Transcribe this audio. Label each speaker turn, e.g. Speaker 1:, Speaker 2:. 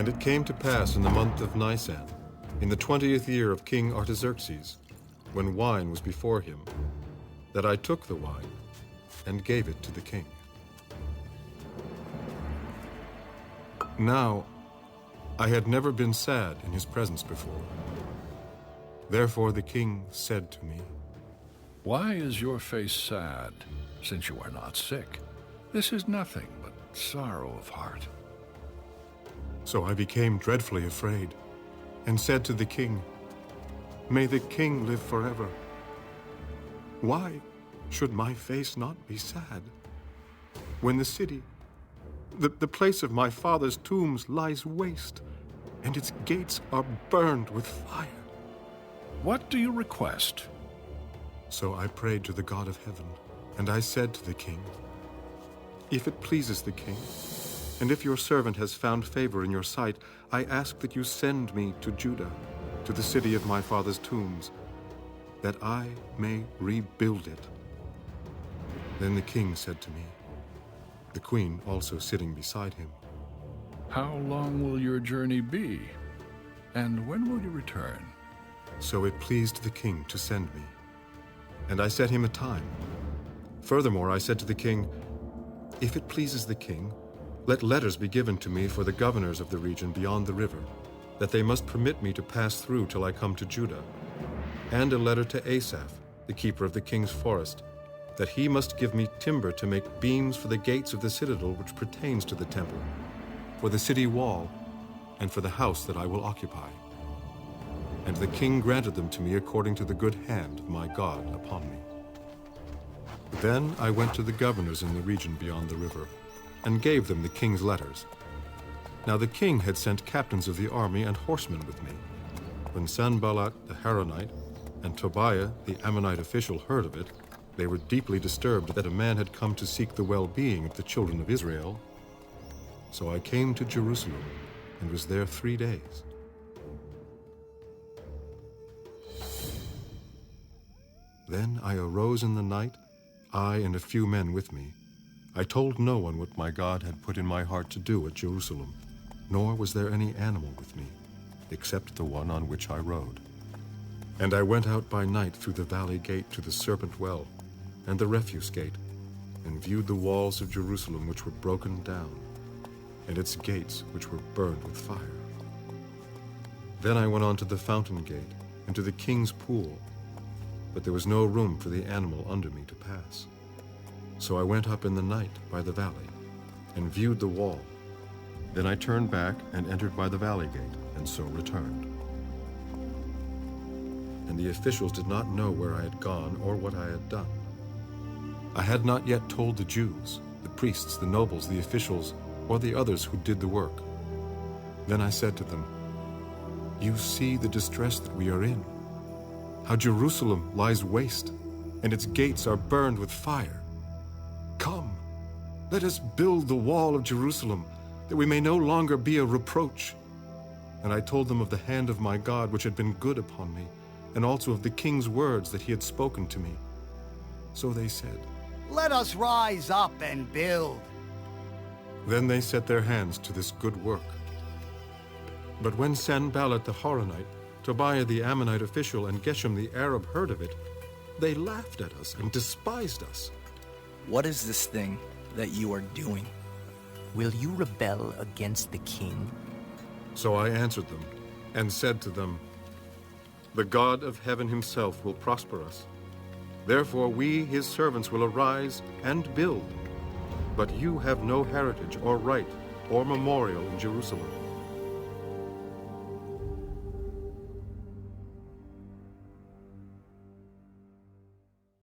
Speaker 1: And it came to pass in the month of Nisan, in the 20th year of King Artaxerxes, when wine was before him, that I took the wine and gave it to the king. Now, I had never been sad in his presence before. Therefore the king said to me,
Speaker 2: Why is your face sad, since you are not sick? This is nothing but sorrow of heart.
Speaker 1: So I became dreadfully afraid, and said to the king, May the king live forever. Why should my face not be sad, when the city, the place of my father's tombs, lies waste, and its gates are burned with fire?
Speaker 2: What do you request?
Speaker 1: So I prayed to the God of heaven, and I said to the king, If it pleases the king, and if your servant has found favor in your sight, I ask that you send me to Judah, to the city of my father's tombs, that I may rebuild it. Then the king said to me, the queen also sitting beside him,
Speaker 2: How long will your journey be? And when will you return?
Speaker 1: So it pleased the king to send me, and I set him a time. Furthermore, I said to the king, If it pleases the king, let letters be given to me for the governors of the region beyond the river, that they must permit me to pass through till I come to Judah, and a letter to Asaph, the keeper of the king's forest, that he must give me timber to make beams for the gates of the citadel which pertains to the temple, for the city wall, and for the house that I will occupy. And the king granted them to me according to the good hand of my God upon me. Then I went to the governors in the region beyond the river, and gave them the king's letters. Now the king had sent captains of the army and horsemen with me. When Sanballat the Haranite and Tobiah the Ammonite official heard of it, they were deeply disturbed that a man had come to seek the well-being of the children of Israel. So I came to Jerusalem and was there 3 days. Then I arose in the night, I and a few men with me. I told no one what my God had put in my heart to do at Jerusalem, nor was there any animal with me, except the one on which I rode. And I went out by night through the valley gate to the Serpent Well, and the refuse gate, and viewed the walls of Jerusalem which were broken down, and its gates which were burned with fire. Then I went on to the fountain gate, and to the king's pool, but there was no room for the animal under me to pass. So I went up in the night by the valley, and viewed the wall. Then I turned back and entered by the valley gate, and so returned. And the officials did not know where I had gone or what I had done. I had not yet told the Jews, the priests, the nobles, the officials, or the others who did the work. Then I said to them, You see the distress that we are in, how Jerusalem lies waste, and its gates are burned with fire. Come, let us build the wall of Jerusalem, that we may no longer be a reproach. And I told them of the hand of my God which had been good upon me, and also of the king's words that he had spoken to me. So they said,
Speaker 3: Let us rise up and build.
Speaker 1: Then they set their hands to this good work. But when Sanballat the Horonite, Tobiah the Ammonite official, and Geshem the Arab heard of it, they laughed at us and despised us.
Speaker 4: What is this thing that you are doing? Will you rebel against the king?
Speaker 1: So I answered them and said to them, The God of heaven himself will prosper us. Therefore we, his servants, will arise and build. But you have no heritage or right or memorial in Jerusalem.